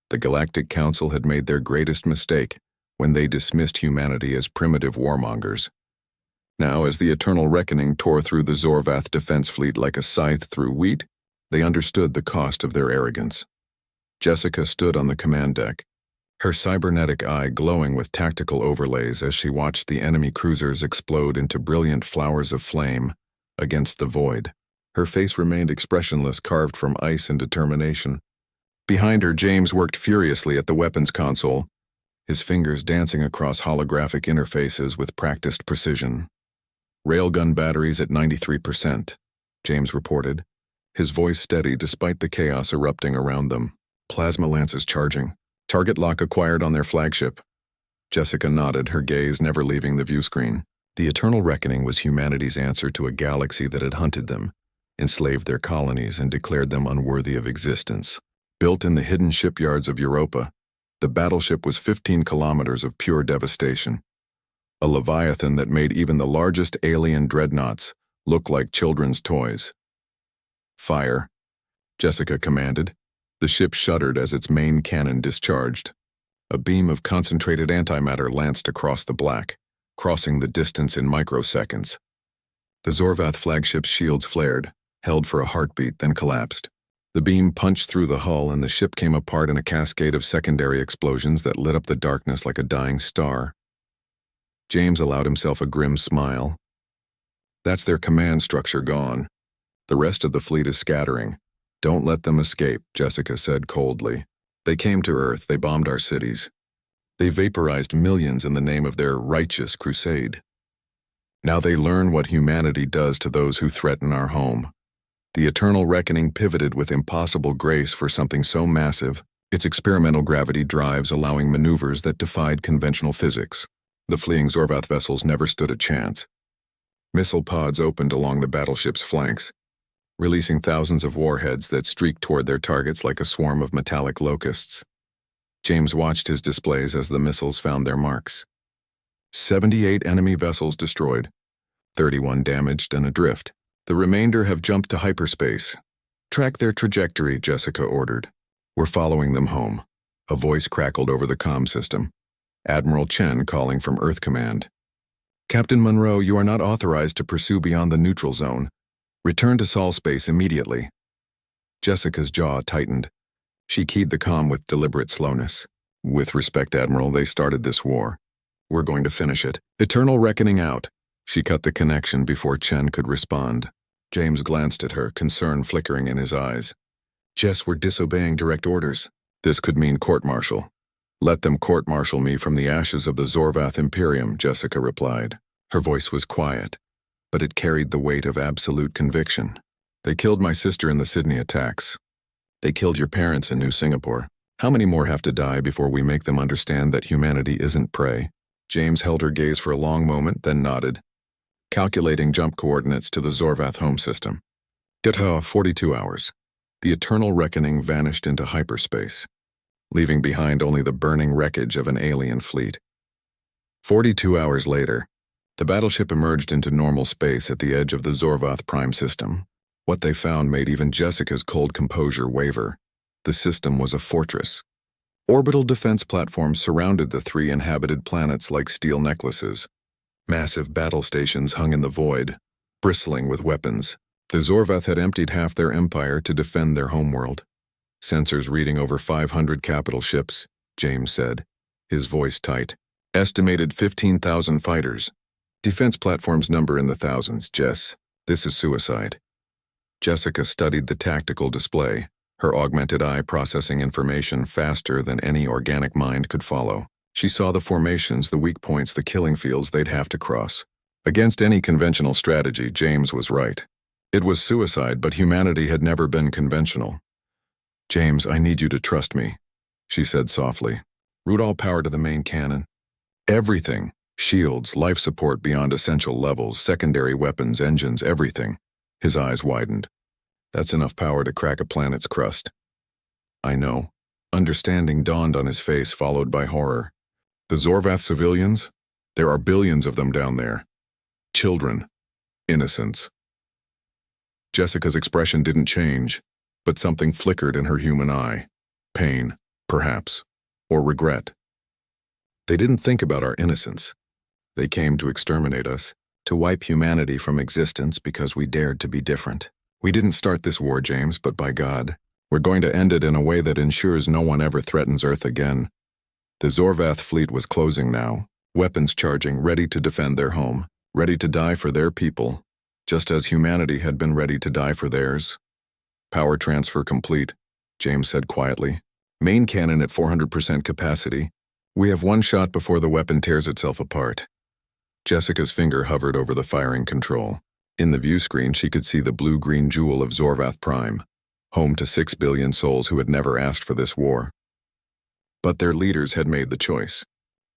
The Galactic Council had made their greatest mistake when they dismissed humanity as primitive warmongers. Now, as the Eternal Reckoning tore through the Zorvath defense fleet like a scythe through wheat, they understood the cost of their arrogance. Jessica stood on the command deck, her cybernetic eye glowing with tactical overlays as she watched the enemy cruisers explode into brilliant flowers of flame against the void. Her face remained expressionless, carved from ice and determination. Behind her, James worked furiously at the weapons console, his fingers dancing across holographic interfaces with practiced precision. Railgun batteries at 93%, James reported, his voice steady despite the chaos erupting around them. Plasma lances charging. Target lock acquired on their flagship. Jessica nodded, her gaze never leaving the viewscreen. The Eternal Reckoning was humanity's answer to a galaxy that had hunted them, enslaved their colonies, and declared them unworthy of existence. Built in the hidden shipyards of Europa, the battleship was 15 kilometers of pure devastation. A leviathan that made even the largest alien dreadnoughts look like children's toys. Fire, Jessica commanded. The ship shuddered as its main cannon discharged. A beam of concentrated antimatter lanced across the black, crossing the distance in microseconds. The Zorvath flagship's shields flared, held for a heartbeat, then collapsed. The beam punched through the hull and the ship came apart in a cascade of secondary explosions that lit up the darkness like a dying star. James allowed himself a grim smile. That's their command structure gone. The rest of the fleet is scattering. Don't let them escape, Jessica said coldly. They came to Earth, they bombed our cities. They vaporized millions in the name of their righteous crusade. Now they learn what humanity does to those who threaten our home. The Eternal Reckoning pivoted with impossible grace for something so massive, its experimental gravity drives allowing maneuvers that defied conventional physics. The fleeing Zorvath vessels never stood a chance. Missile pods opened along the battleship's flanks, releasing thousands of warheads that streaked toward their targets like a swarm of metallic locusts. James watched his displays as the missiles found their marks. 78 enemy vessels destroyed, 31 damaged and adrift. The remainder have jumped to hyperspace. Track their trajectory, Jessica ordered. We're following them home. A voice crackled over the comm system. Admiral Chen calling from Earth Command. Captain Monroe, you are not authorized to pursue beyond the neutral zone. Return to Sol space immediately. Jessica's jaw tightened. She keyed the comm with deliberate slowness. With respect, Admiral, they started this war. We're going to finish it. Eternal Reckoning out. She cut the connection before Chen could respond. James glanced at her, concern flickering in his eyes. Jess, we're disobeying direct orders. This could mean court-martial. Let them court-martial me from the ashes of the Zorvath Imperium, Jessica replied. Her voice was quiet, but it carried the weight of absolute conviction. They killed my sister in the Sydney attacks. They killed your parents in New Singapore. How many more have to die before we make them understand that humanity isn't prey? James held her gaze for a long moment, then nodded, calculating jump coordinates to the Zorvath home system. 42 hours. The Eternal Reckoning vanished into hyperspace, leaving behind only the burning wreckage of an alien fleet. 42 hours later, the battleship emerged into normal space at the edge of the Zorvath Prime system. What they found made even Jessica's cold composure waver. The system was a fortress. Orbital defense platforms surrounded the 3 inhabited planets like steel necklaces. Massive battle stations hung in the void, bristling with weapons. The Zorvath had emptied half their empire to defend their homeworld. Sensors reading over 500 capital ships, James said, his voice tight. Estimated 15,000 fighters. Defense platforms number in the thousands, Jess. This is suicide. Jessica studied the tactical display, her augmented eye processing information faster than any organic mind could follow. She saw the formations, the weak points, the killing fields they'd have to cross. Against any conventional strategy, James was right. It was suicide, but humanity had never been conventional. James, I need you to trust me, she said softly. Route all power to the main cannon. Everything. Shields, life support beyond essential levels, secondary weapons, engines, everything. His eyes widened. That's enough power to crack a planet's crust. I know. Understanding dawned on his face, followed by horror. The Zorvath civilians? There are billions of them down there. Children. Innocents. Jessica's expression didn't change, but something flickered in her human eye. Pain. perhaps, or regret. They didn't think about our innocence. They came to exterminate us, to wipe humanity from existence because we dared to be different. We didn't start this war, James, but by God, we're going to end it in a way that ensures no one ever threatens Earth again. The Zorvath fleet was closing now, weapons charging, ready to defend their home, ready to die for their people, just as humanity had been ready to die for theirs. Power transfer complete, James said quietly. Main cannon at 400% capacity. We have one shot before the weapon tears itself apart. Jessica's finger hovered over the firing control. In the view screen, she could see the blue-green jewel of Zorvath Prime, home to 6 billion souls who had never asked for this war. But their leaders had made the choice.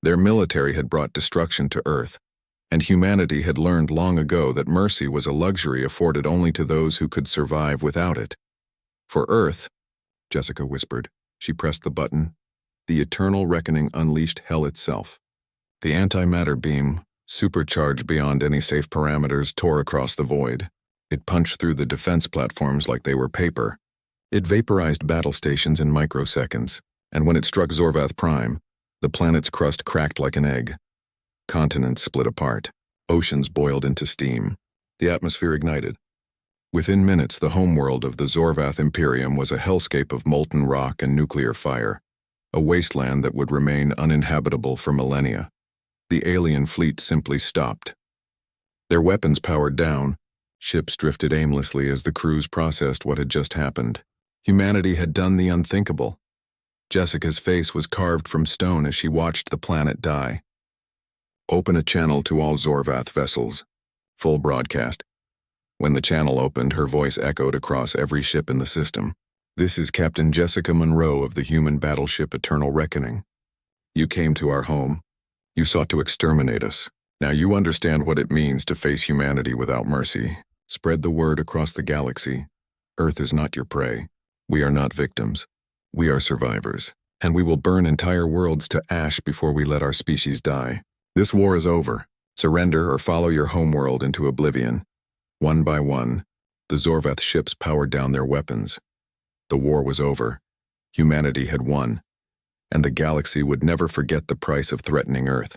Their military had brought destruction to Earth, and humanity had learned long ago that mercy was a luxury afforded only to those who could survive without it. For Earth, Jessica whispered. She pressed the button. The eternal reckoning unleashed hell itself. The antimatter beam, supercharged beyond any safe parameters, tore across the void. It punched through the defense platforms like they were paper. It vaporized battle stations in microseconds, and when it struck Zorvath Prime, the planet's crust cracked like an egg. Continents split apart. Oceans boiled into steam. The atmosphere ignited. Within minutes, the homeworld of the Zorvath Imperium was a hellscape of molten rock and nuclear fire, a wasteland that would remain uninhabitable for millennia. The alien fleet simply stopped. Their weapons powered down. Ships drifted aimlessly as the crews processed what had just happened. Humanity had done the unthinkable. Jessica's face was carved from stone as she watched the planet die. Open a channel to all Zorvath vessels. Full broadcast. When the channel opened, her voice echoed across every ship in the system. This is Captain Jessica Monroe of the human battleship Eternal Reckoning. You came to our home. You sought to exterminate us. Now you understand what it means to face humanity without mercy. Spread the word across the galaxy. Earth is not your prey. We are not victims. We are survivors, and we will burn entire worlds to ash before we let our species die. This war is over. Surrender or follow your homeworld into oblivion. One by one, the Zorvath ships powered down their weapons. The war was over. Humanity had won, and the galaxy would never forget the price of threatening Earth.